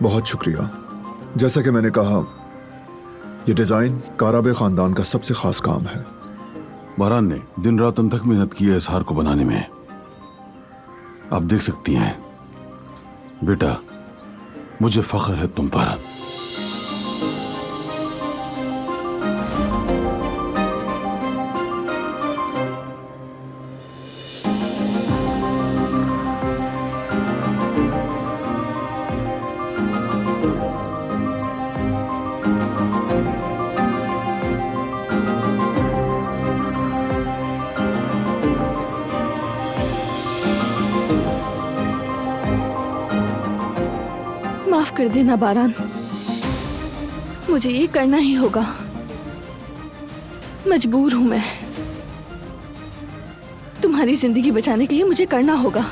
बहुत शुक्रिया। जैसा कि मैंने कहा, यह डिजाइन काराबे खानदान का सबसे खास काम है। बारान ने दिन रात अनथक मेहनत की है इस हार को बनाने में। आप देख सकती हैं बेटा, मुझे फख्र है तुम पर। माफ कर देना बारान, मुझे ये करना ही होगा। मजबूर हूं मैं। तुम्हारी जिंदगी बचाने के लिए मुझे करना होगा।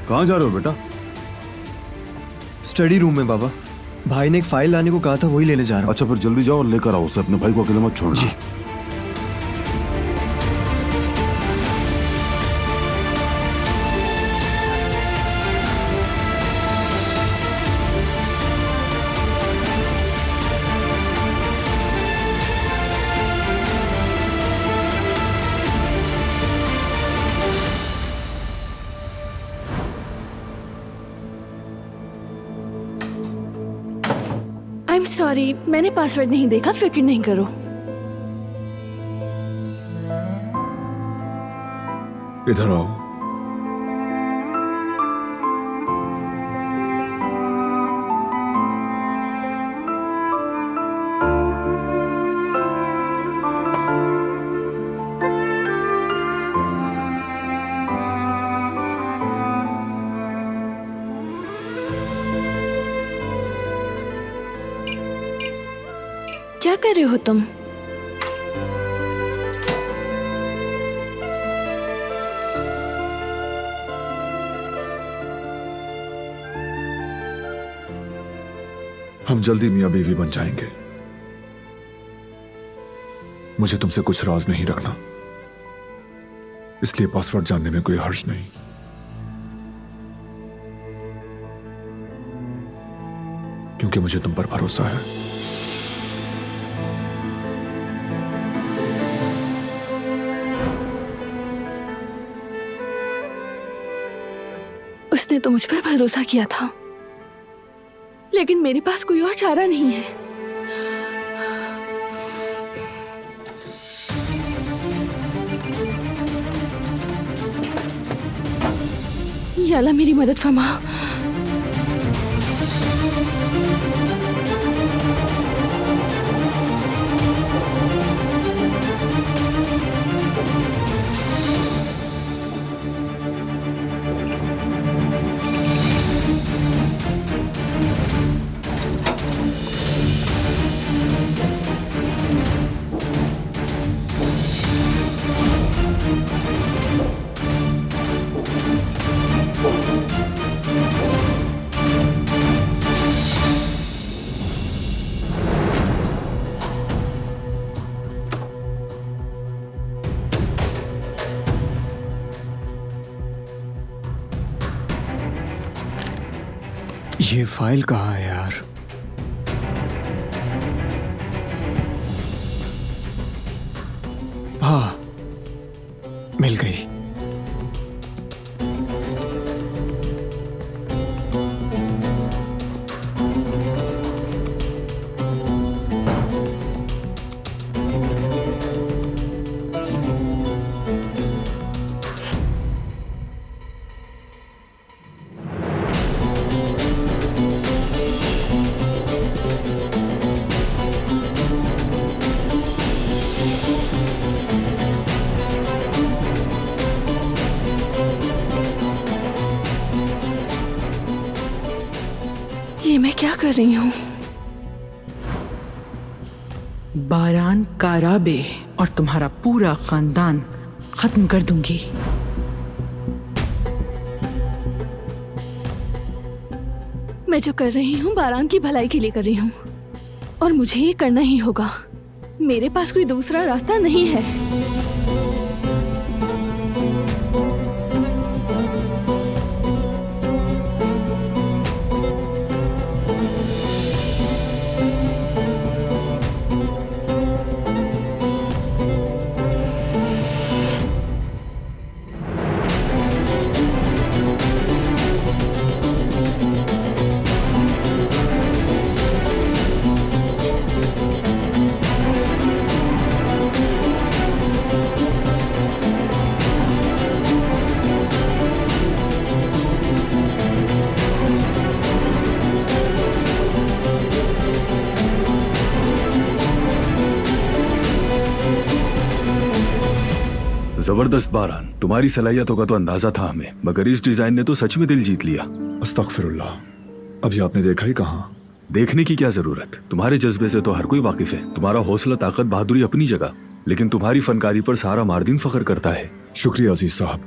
कहाँ जा रहे हो बेटा? स्टडी रूम में बाबा। भाई ने एक फाइल लाने को कहा था, वही लेने जा रहा हूँ। अच्छा फिर जल्दी जाओ और लेकर आओ उसे। अपने भाई को अकेले मत छोड़ना। जी। I'm sorry, मैंने पासवर्ड नहीं देखा, फिक्र नहीं करो। इधर आओ। क्या कर रहे हो तुम? हम जल्दी मियां बीवी बन जाएंगे। मुझे तुमसे कुछ राज नहीं रखना, इसलिए पासवर्ड जानने में कोई हर्ज नहीं। क्योंकि मुझे तुम पर भरोसा है। उसने तो मुझ पर भरोसा किया था, लेकिन मेरे पास कोई और चारा नहीं है। या अल्लाह मेरी मदद फरमा। ये फाइल कहाँ है यार? हाँ, मिल गई। ये मैं क्या कर रही हूँ? बारान काराबे और तुम्हारा पूरा खानदान खत्म कर दूंगी। मैं जो कर रही हूँ बारान की भलाई के लिए कर रही हूँ और मुझे ये करना ही होगा। मेरे पास कोई दूसरा रास्ता नहीं है। जबरदस्त बारान, तुम्हारी सलाहियतों का तो अंदाजा था हमें, मगर इस डिजाइन ने तो सच में दिल जीत लिया। अस्तगफिरुल्लाह, अभी आपने देखा ही कहाँ। देखने की क्या जरूरत, तुम्हारे जज्बे से तो हर कोई वाकिफ है। तुम्हारा हौसला, ताकत, बहादुरी अपनी जगह, लेकिन तुम्हारी फनकारी पर सारा मार्दिन फख्र करता है। शुक्रिया अजीज साहब।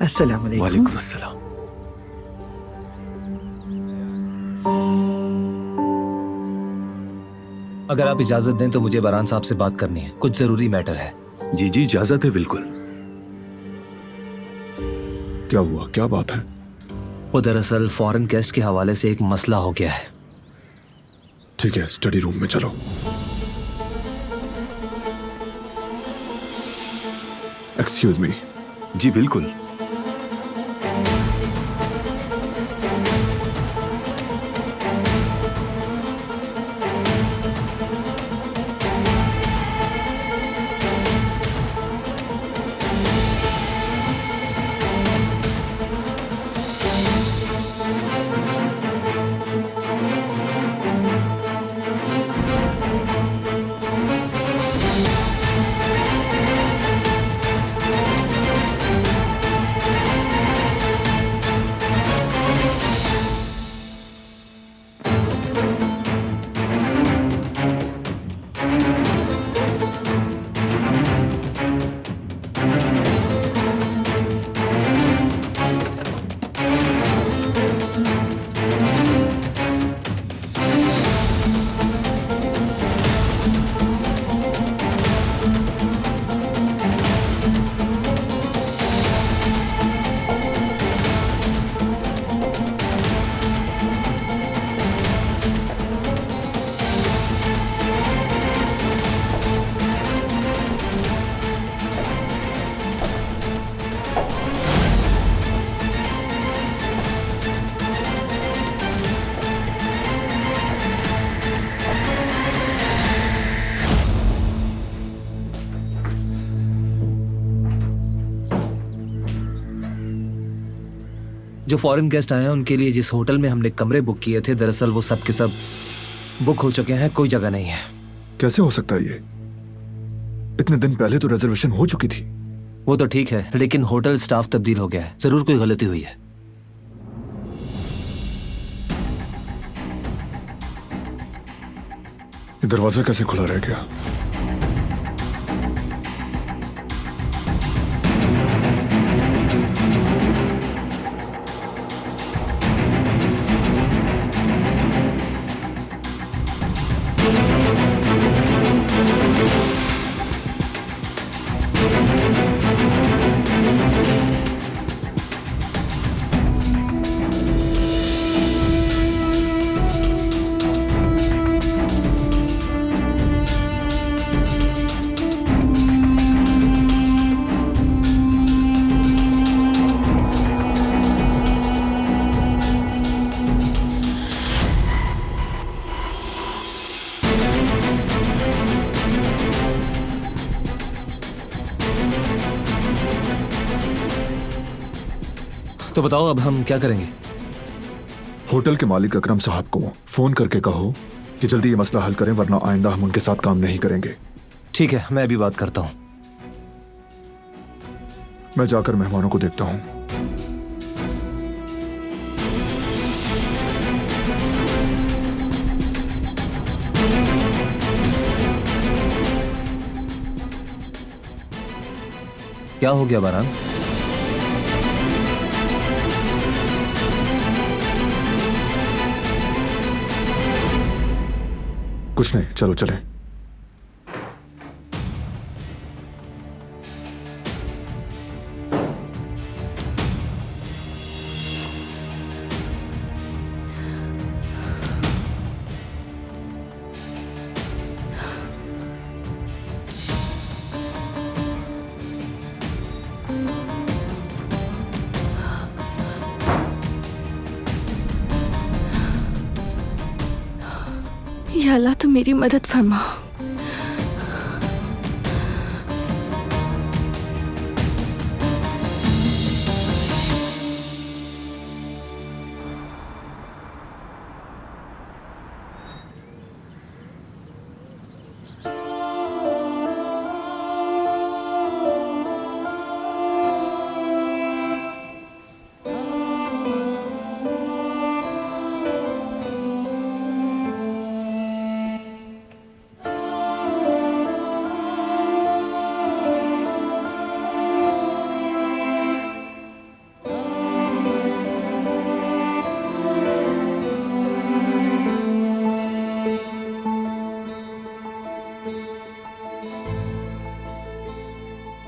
अस्सलाम वालेकुम। वालेकुम अस्सलाम। अगर आप इजाजत दें तो मुझे बारान साहब से बात करनी है, कुछ जरूरी मैटर है। जी जी, इजाजत है, बिल्कुल। क्या हुआ, क्या बात है? वो दरअसल फॉरेन गेस्ट के हवाले से एक मसला हो गया है। ठीक है, स्टडी रूम में चलो। Excuse me. जी बिल्कुल। जो फॉरेन गेस्ट आए हैं उनके लिए जिस होटल में हमने कमरे बुक किए थे, दरअसल वो सब के सब बुक हो चुके हैं, कोई जगह नहीं है। कैसे हो सकता है ये? इतने दिन पहले तो रिजर्वेशन हो चुकी थी। वो तो ठीक है, लेकिन होटल स्टाफ तब्दील हो गया है, जरूर कोई गलती हुई है। ये दरवाजा कैसे खुला रह गया? तो बताओ अब हम क्या करेंगे? होटल के मालिक अकरम साहब को फोन करके कहो कि जल्दी ये मसला हल करें, वरना आइंदा हम उनके साथ काम नहीं करेंगे। ठीक है, मैं अभी बात करता हूँ। मैं जाकर मेहमानों को देखता हूँ। क्या हो गया बारान? कुछ नहीं, चलो चलें। या अल्लाह तो मेरी मदद फरमा।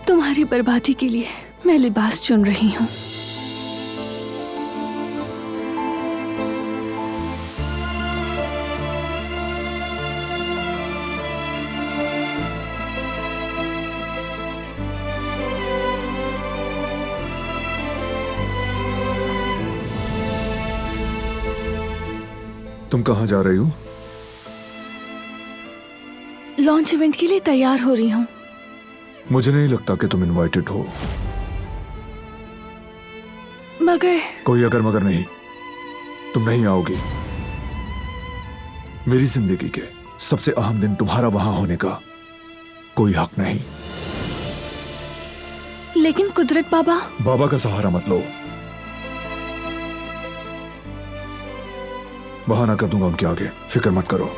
तुम्हारी बर्बादी के लिए मैं लिबास चुन रही हूँ। तुम कहाँ जा रही हो? लॉन्च इवेंट के लिए तैयार हो रही हूँ। मुझे नहीं लगता कि तुम इनवाइटेड हो। मगर कोई अगर मगर नहीं, तुम नहीं आओगी। मेरी जिंदगी के सबसे अहम दिन तुम्हारा वहां होने का कोई हक नहीं। लेकिन कुदरत बाबा। बाबा का सहारा मत लो। बहाना कर दूंगा उनके आगे, फिक्र मत करो।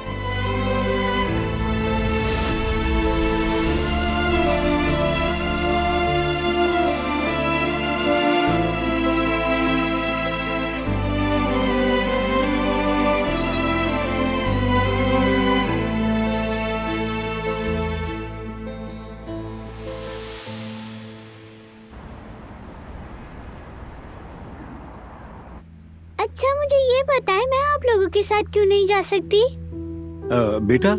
अच्छा, मुझे ये बताएं, मैं आप लोगों के साथ क्यों नहीं जा सकती? बेटा,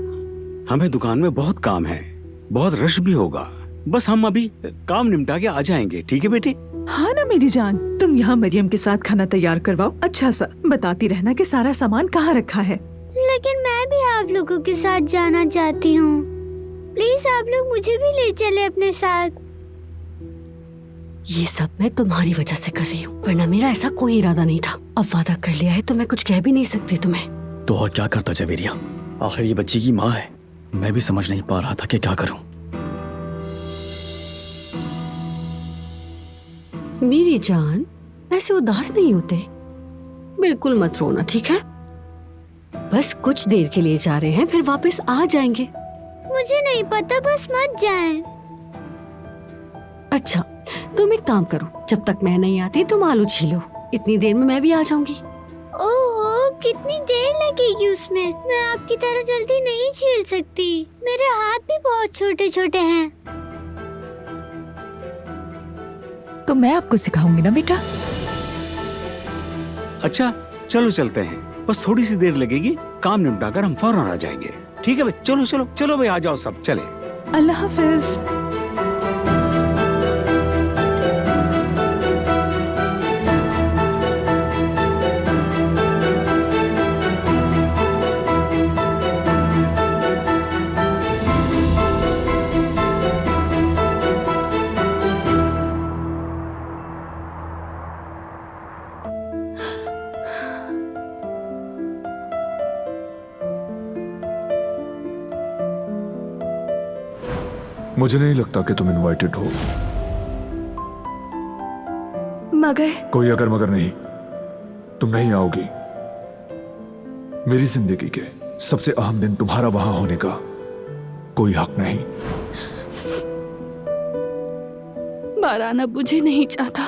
हमें दुकान में बहुत काम है, बहुत रश भी होगा। बस हम अभी काम निपटा के आ जाएंगे, ठीक है बेटी? हाँ ना मेरी जान, तुम यहाँ मरियम के साथ खाना तैयार करवाओ, अच्छा सा बताती रहना कि सारा सामान कहाँ रखा है। लेकिन मैं भी आप लोगों के साथ जाना चाहती हूँ। प्लीज आप लोग मुझे भी ले चले अपने साथ। ये सब मैं तुम्हारी वजह से कर रही हूँ, वरना मेरा ऐसा कोई इरादा नहीं था। अब वादा कर लिया है तो मैं कुछ कह भी नहीं सकती तुम्हें। तो और क्या करता जवेरिया, आखिर ये बच्ची की माँ है। मैं भी समझ नहीं पा रहा था कि क्या करूं। मेरी जान, ऐसे उदास नहीं होते, बिल्कुल मत रोना, ठीक है? बस कुछ देर के लिए जा रहे हैं, फिर वापस आ जाएंगे। मुझे नहीं पता, बस मत जाएं। अच्छा, तुम एक काम करो, जब तक मैं नहीं आती तुम आलू छीलो, इतनी देर में मैं भी आ जाऊंगी। ओहो, कितनी देर लगेगी उसमें? मैं आपकी तरह जल्दी नहीं छील सकती, मेरे हाथ भी बहुत छोटे छोटे हैं। तो मैं आपको सिखाऊंगी ना बेटा। अच्छा चलो चलते हैं, बस थोड़ी सी देर लगेगी, काम निपटा कर हम फौरन आ जाएंगे, ठीक है भाई? चलो चलो चलो भाई, आ जाओ सब, चले। अल्लाह हाफिज। मुझे नहीं लगता कि तुम इनवाइटेड हो। मगर कोई अगर मगर नहीं, तुम नहीं आओगी। मेरी जिंदगी के सबसे अहम दिन तुम्हारा वहां होने का कोई हक नहीं। बारान अब मुझे नहीं चाहता।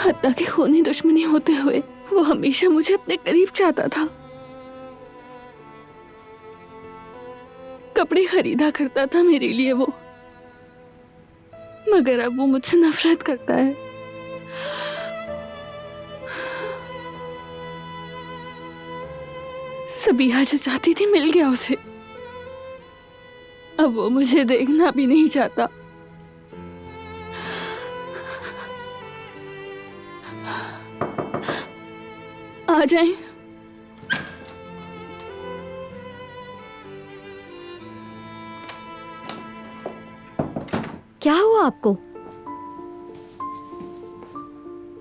हत्ता के खूनी दुश्मनी होते हुए वो हमेशा मुझे अपने करीब चाहता था। कपड़े खरीदा करता था मेरे लिए वो, मगर अब वो मुझसे नफरत करता है। सबीहा जो चाहती थी मिल गया उसे। अब वो मुझे देखना भी नहीं चाहता। आ जाएं। क्या हुआ आपको?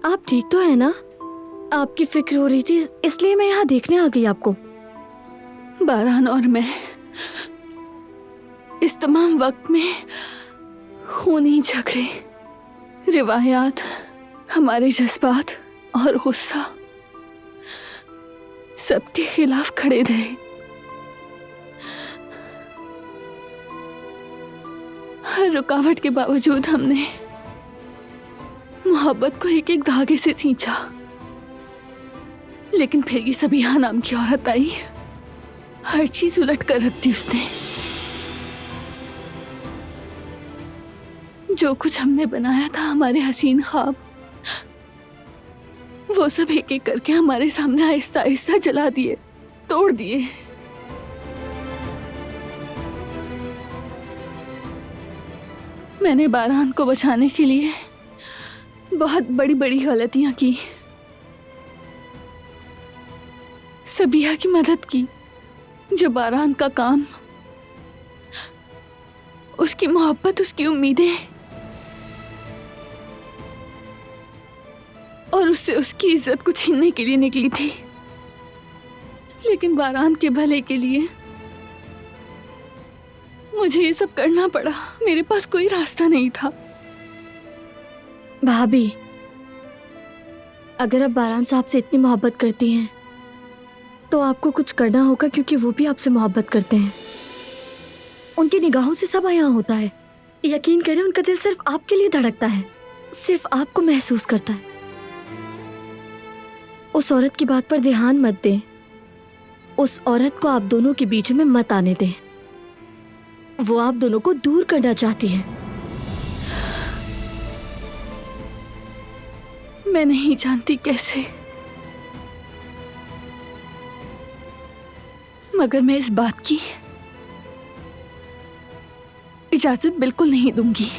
आप ठीक तो है ना? आपकी फिक्र हो रही थी इसलिए मैं यहाँ देखने आ गई आपको। बारान और मैं इस तमाम वक्त में खूनी झगड़े, रिवायात, हमारे जज्बात और गुस्सा सबके खिलाफ खड़े रहे। हर रुकावट के बावजूद हमने मोहब्बत को एक एक धागे से खींचा। लेकिन फिर ये सबीहा नाम की औरत आई, हर चीज उलट कर रख दी उसने। जो कुछ हमने बनाया था, हमारे हसीन ख्वाब, वो सब एक एक करके हमारे सामने आहिस्ता आहिस्ता जला दिए, तोड़ दिए। मैंने बारान को बचाने के लिए बहुत बड़ी बड़ी गलतियां की। सबीहा की मदद की, जो बारान का काम, उसकी मोहब्बत, उसकी उम्मीदें और उससे उसकी इज्जत को छीनने के लिए निकली थी। लेकिन बारान के भले के लिए मुझे ये सब करना पड़ा। मेरे पास कोई रास्ता नहीं था। भाभी, अगर आप बारान साहब से इतनी मोहब्बत करती हैं तो आपको कुछ करना होगा, क्योंकि वो भी आपसे मोहब्बत करते हैं। उनकी निगाहों से सब आया होता है। यकीन करें, उनका दिल सिर्फ आपके लिए धड़कता है, सिर्फ आपको महसूस करता है। उस औरत की बात पर ध्यान मत दें। उस औरत को आप दोनों के बीच में मत आने दें। वो आप दोनों को दूर करना चाहती है। मैं नहीं जानती कैसे, मगर मैं इस बात की इजाजत बिल्कुल नहीं दूंगी।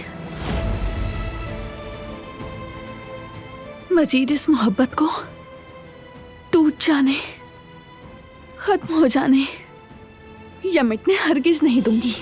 मजीद इस मोहब्बत को टूट जाने, खत्म हो जाने या मिटने हरगिज नहीं दूंगी।